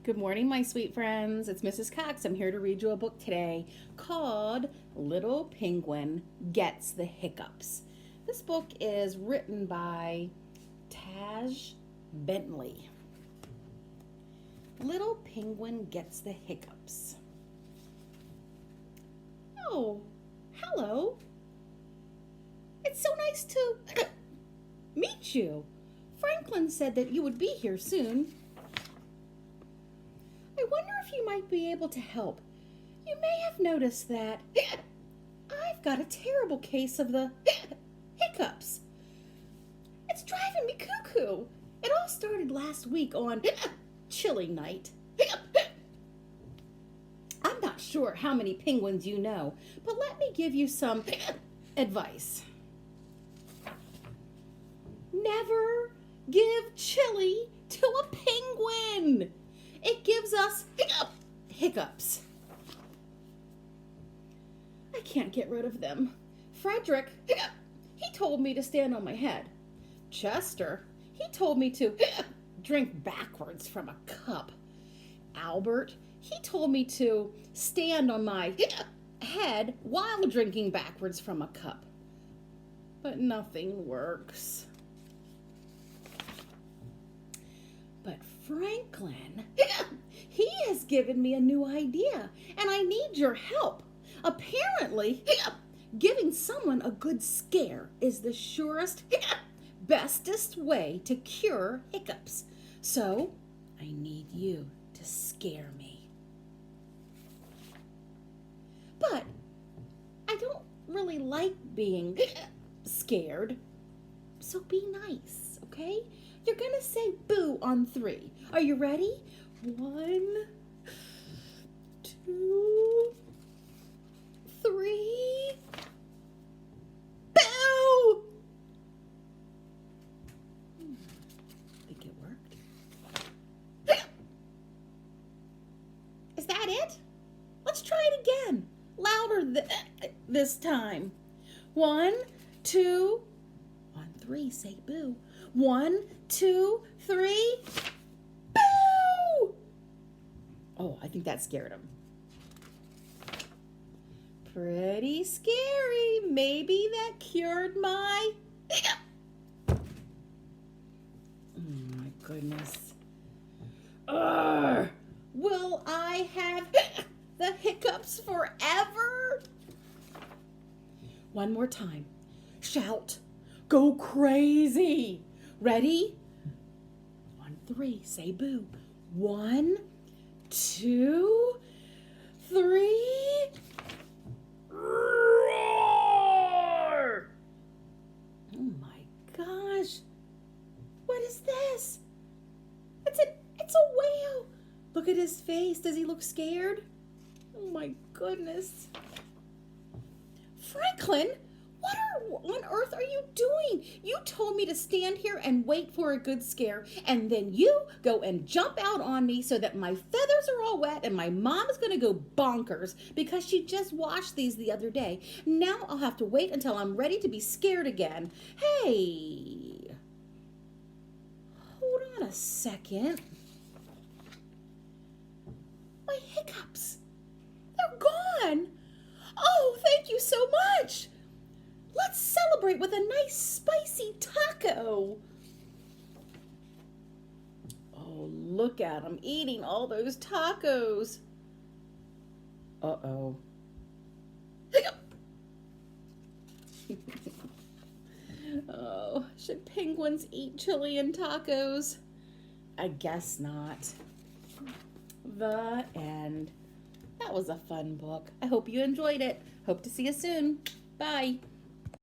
Good morning, my sweet friends. It's Mrs. Cox. I'm here to read you a book today called Little Penguin Gets the Hiccups. This book is written by Taj Bentley. Little Penguin Gets the Hiccups. Oh, hello. It's so nice to meet you. Franklin said that you would be here soon. I wonder if you might be able to help. You may have noticed that I've got a terrible case of the hiccups. It's driving me cuckoo. It all started last week on chilly night. I'm not sure how many penguins you know, but let me give you some advice. Never give chili to a penguin. It gives us hiccups. I can't get rid of them. Frederick, he told me to stand on my head. Chester, he told me to drink backwards from a cup. Albert, he told me to stand on my head while drinking backwards from a cup. But nothing works. But Franklin, he has given me a new idea, and I need your help. Apparently, giving someone a good scare is the surest, bestest way to cure hiccups. So, I need you to scare me. But I don't really like being scared, so be nice, okay? You're gonna say boo on 3. Are you ready? 1, 2, 3. Boo! Think it worked? Is that it? Let's try it again. Louder this time. 1, 2, 1, 3. Say boo. 1, 2, 3. Boo! Oh, I think that scared him. Pretty scary. Maybe that cured my... Oh, my goodness. Ugh. Will I have the hiccups forever? One more time. Shout. Go crazy. Ready? 1, 3. Say boo. 1, 2, 3. Roar! Oh my gosh. What is this? It's a whale. Look at his face. Does he look scared? Oh my goodness. Franklin, what on earth are you doing? You told me to stand here and wait for a good scare, and then you go and jump out on me so that my feathers are all wet and my mom is going to go bonkers because she just washed these the other day. Now I'll have to wait until I'm ready to be scared again. Hey, hold on a second. My hiccups, they're gone. Oh, thank you so much. Let's celebrate with a nice spicy taco. Oh, look at him eating all those tacos. Uh-oh. Oh, should penguins eat chili and tacos? I guess not. The end. That was a fun book. I hope you enjoyed it. Hope to see you soon. Bye.